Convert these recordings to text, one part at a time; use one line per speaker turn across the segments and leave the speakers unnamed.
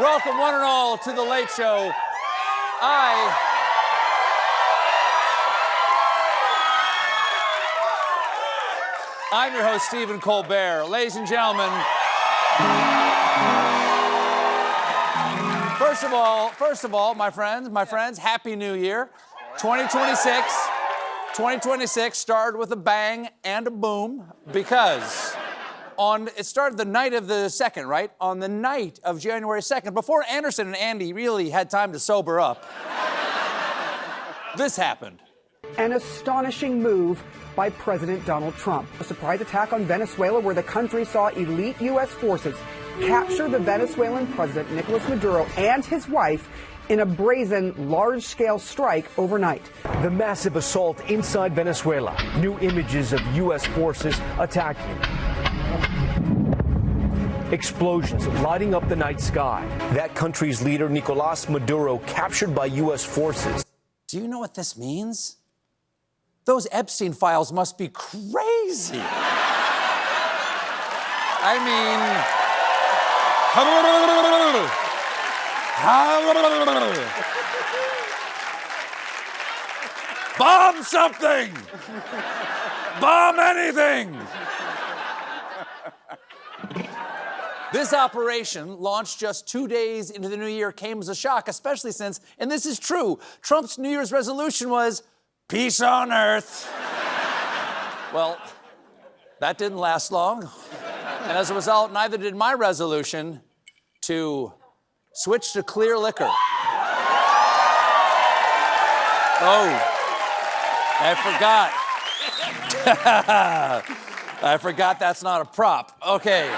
Welcome, one and all, to The Late Show. I'm your host, Stephen Colbert. Ladies and gentlemen, first of all, my friends, Happy New Year. 2026 started with a bang and a boom because it started the night of the 2nd, right? On the night of January 2nd, before Anderson and Andy really had time to sober up, this happened.
An astonishing move by President Donald Trump. A surprise attack on Venezuela where the country saw elite U.S. forces capture the Venezuelan president, Nicholás Maduro, and his wife in a brazen, large-scale strike overnight.
The massive assault inside Venezuela. New images of U.S. forces attacking. Explosions lighting up the night sky. That country's leader, Nicholás Maduro, captured by U.S. forces.
Do you know what this means? Those Epstein files must be crazy. I mean... Bomb something! Bomb anything! This operation, launched just 2 days into the new year, came as a shock, especially since, and this is true, Trump's New Year's resolution was peace on earth. Well, that didn't last long. And as a result, neither did my resolution to switch to clear liquor. Oh, I forgot. I forgot that's not a prop. Okay.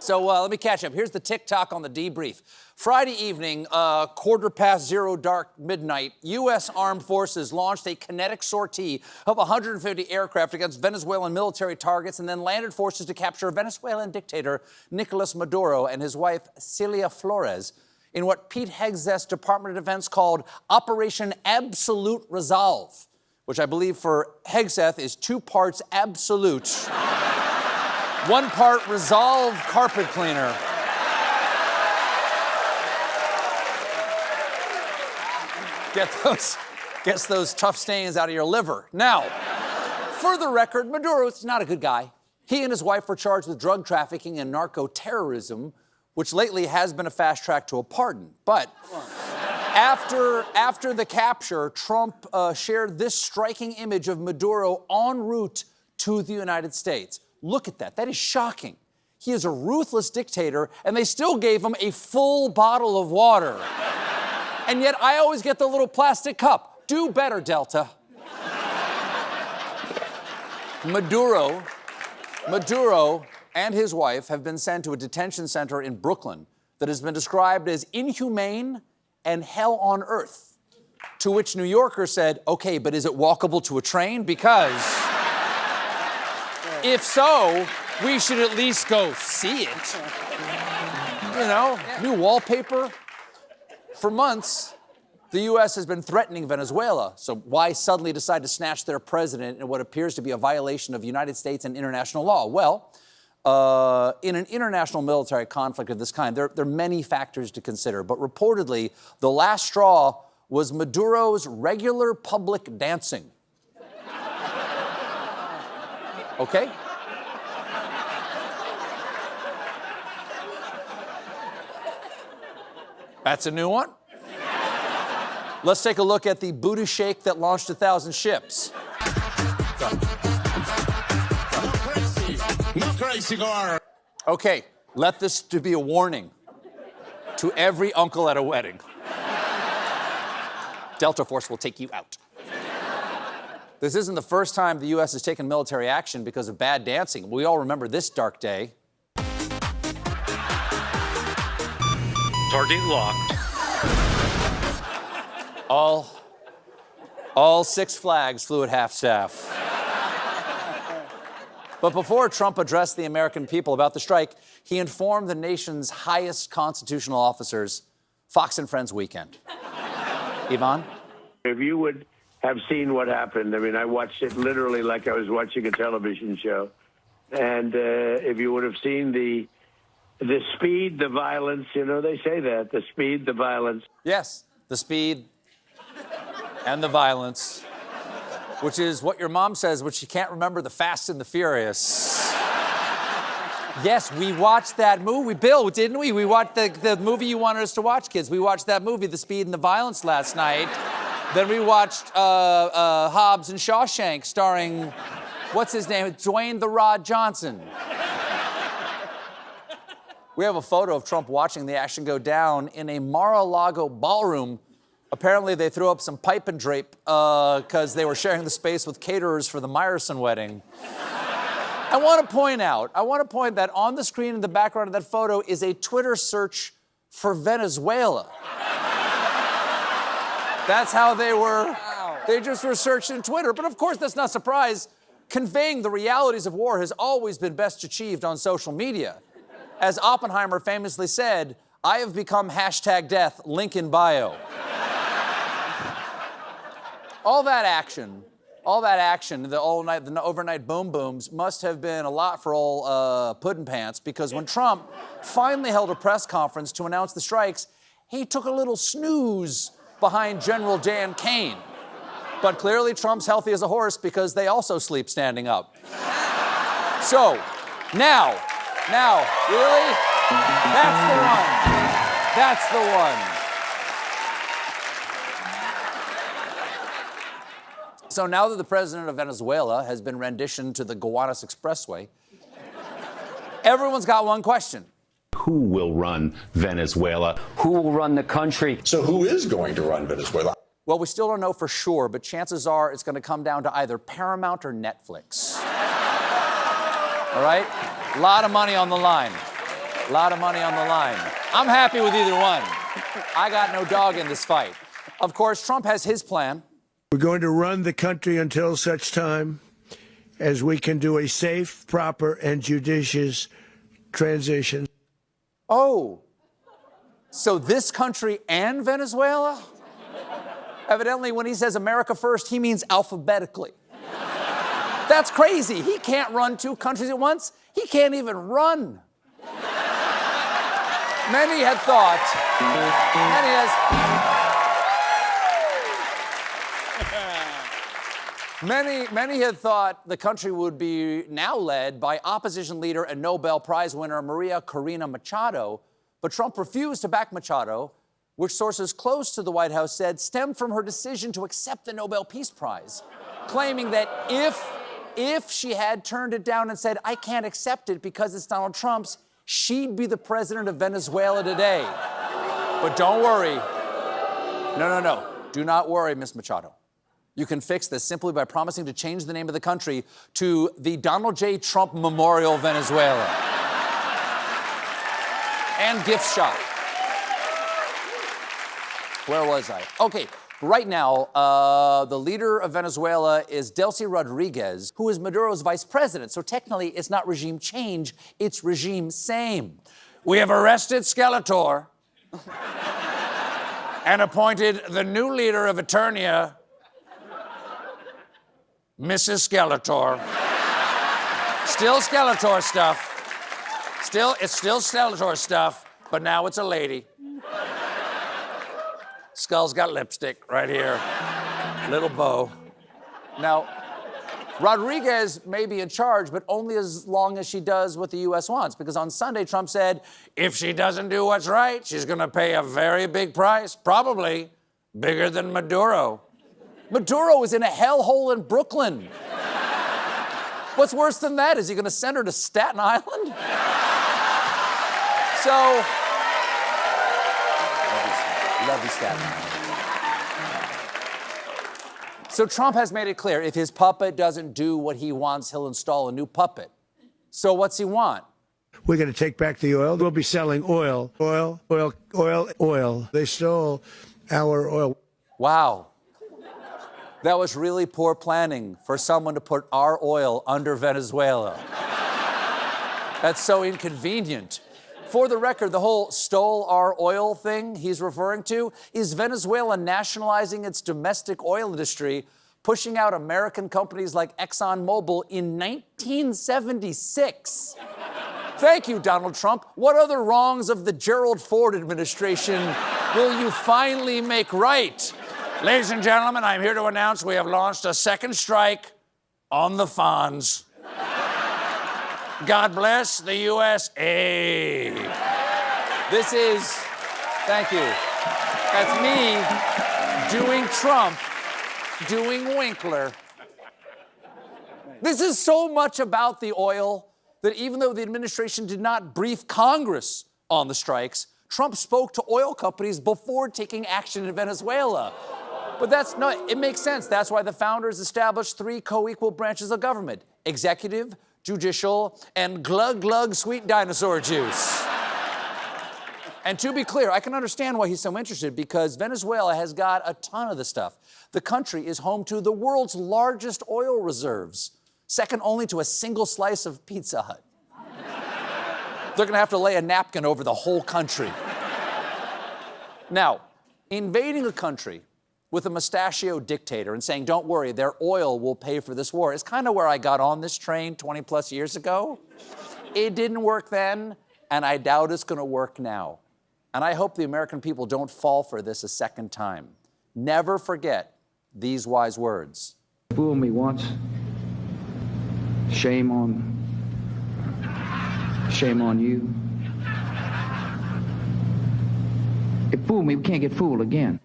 So let me catch up. Here's the TikTok on the debrief. Friday evening, 0:15 dark midnight, U.S. Armed Forces launched a kinetic sortie of 150 aircraft against Venezuelan military targets and then landed forces to capture Venezuelan dictator Nicholás Maduro and his wife Celia Flores in what Pete Hegseth's Department of Defense called Operation Absolute Resolve, which I believe for Hegseth is 2 parts absolute, 1 part resolve carpet cleaner. Gets those tough stains out of your liver. Now, for the record, Maduro's not a good guy. He and his wife were charged with drug trafficking and narco-terrorism, which lately has been a fast track to a pardon. But after the capture, Trump shared this striking image of Maduro en route to the United States. Look at that. That is shocking. He is a ruthless dictator, and they still gave him a full bottle of water. And yet I always get the little plastic cup. Do better, Delta. Maduro and his wife have been sent to a detention center in Brooklyn that has been described as inhumane and hell on earth. To which New Yorkers said, okay, but is it walkable to a train? Because if so, we should at least go see it. You know, new wallpaper. For months, the U.S. has been threatening Venezuela, so why suddenly decide to snatch their president in what appears to be a violation of United States and international law? Well, in an international military conflict of this kind, there are many factors to consider, but reportedly, the last straw was Maduro's regular public dancing. Okay? That's a new one. Let's take a look at the booty shake that launched 1,000 ships. Okay, let this to be a warning to every uncle at a wedding. Delta Force will take you out. This isn't the first time the U.S. has taken military action because of bad dancing. We all remember this dark day.
Target locked.
All 6 flags flew at half-staff. But before Trump addressed the American people about the strike, he informed the nation's highest constitutional officers, Fox and Friends weekend. Yvonne?
If you would have seen what happened, I mean, I watched it literally like I was watching a television show. And if you would have seen the The speed, the violence, you know, they say that. The speed, the violence.
Yes, the speed and the violence, which is what your mom says when she can't remember the Fast and the Furious. Yes, we watched that movie, Bill, didn't we? We watched the movie you wanted us to watch, kids. We watched that movie, The Speed and the Violence, last night. Then we watched Hobbs and Shawshank, starring, what's his name? Dwayne "The Rod" Johnson. We have a photo of Trump watching the action go down in a Mar-a-Lago ballroom. Apparently, they threw up some pipe and drape because they were sharing the space with caterers for the Meyerson wedding. I want to point that on the screen in the background of that photo is a Twitter search for Venezuela. That's how they were. Wow. They just were searching Twitter. But of course, that's not a surprise. Conveying the realities of war has always been best achieved on social media. As Oppenheimer famously said, I have become #death, link in bio. All that action, the overnight boom booms must have been a lot for old Puddin' Pants, because when Trump finally held a press conference to announce the strikes, he took a little snooze behind General Dan Kane. But clearly Trump's healthy as a horse because they also sleep standing up. So, now, really? That's the one. So now that the president of Venezuela has been renditioned to the Gowanus Expressway, everyone's got one question.
Who will run Venezuela?
Who will run the country?
So who is going to run Venezuela?
Well, we still don't know for sure, but chances are it's going to come down to either Paramount or Netflix. All right? A lot of money on the line. I'm happy with either one. I got no dog in this fight. Of course, Trump has his plan.
We're going to run the country until such time as we can do a safe, proper, and judicious transition.
Oh, so this country and Venezuela? Evidently, when he says America first, he means alphabetically. That's crazy. He can't run two countries at once. He can't even run. Many had thought the country would be now led by opposition leader and Nobel Prize winner Maria Corina Machado, but Trump refused to back Machado, which sources close to the White House said stemmed from her decision to accept the Nobel Peace Prize, claiming that if she had turned it down and said, I can't accept it because it's Donald Trump's, she'd be the president of Venezuela today. But don't worry. No. Do not worry, Miss Machado. You can fix this simply by promising to change the name of the country to the Donald J. Trump Memorial Venezuela. And gift shop. Where was I? Okay, right now, the leader of Venezuela is Delcy Rodriguez, who is Maduro's vice president. So technically, it's not regime change, it's regime same. We have arrested Skeletor and appointed the new leader of Eternia, Mrs. Skeletor. Still Skeletor stuff. It's still Skeletor stuff, but now it's a lady. Skull's got lipstick right here. Little bow. Now, Rodriguez may be in charge, but only as long as she does what the U.S. wants. Because on Sunday, Trump said, if she doesn't do what's right, she's going to pay a very big price, probably bigger than Maduro. Maduro is in a hellhole in Brooklyn. What's worse than that? Is he going to send her to Staten Island? So, love you, Staten Island. So Trump has made it clear, if his puppet doesn't do what he wants, he'll install a new puppet. So what's he want?
We're going to take back the oil. We'll be selling oil. They stole our oil.
Wow. That was really poor planning for someone to put our oil under Venezuela. That's so inconvenient. For the record, the whole stole our oil thing he's referring to is Venezuela nationalizing its domestic oil industry, pushing out American companies like ExxonMobil in 1976. Thank you, Donald Trump. What other wrongs of the Gerald Ford administration will you finally make right? Ladies and gentlemen, I'm here to announce we have launched a second strike on the Fonz. God bless the USA. This is, thank you. That's me doing Trump, doing Winkler. This is so much about the oil that even though the administration did not brief Congress on the strikes, Trump spoke to oil companies before taking action in Venezuela. But it makes sense. That's why the founders established 3 co-equal branches of government: executive, judicial, and glug sweet dinosaur juice. And to be clear, I can understand why he's so interested, because Venezuela has got a ton of the stuff. The country is home to the world's largest oil reserves, second only to a single slice of Pizza Hut. They're gonna have to lay a napkin over the whole country. Now, invading a country with a mustachioed dictator and saying, don't worry, their oil will pay for this war, is kind of where I got on this train 20 plus years ago. It didn't work then, and I doubt it's gonna work now. And I hope the American people don't fall for this a second time. Never forget these wise words.
Fool me once, shame on you. If fool me, we can't get fooled again.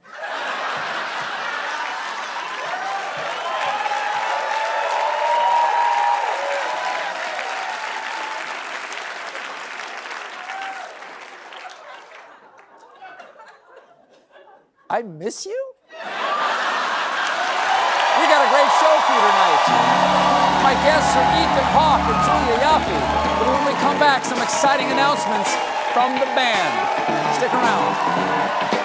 I miss you? We got a great show for you tonight. My guests are Ethan Hawke and Julia Yaffe. But when we come back, some exciting announcements from the band. Stick around.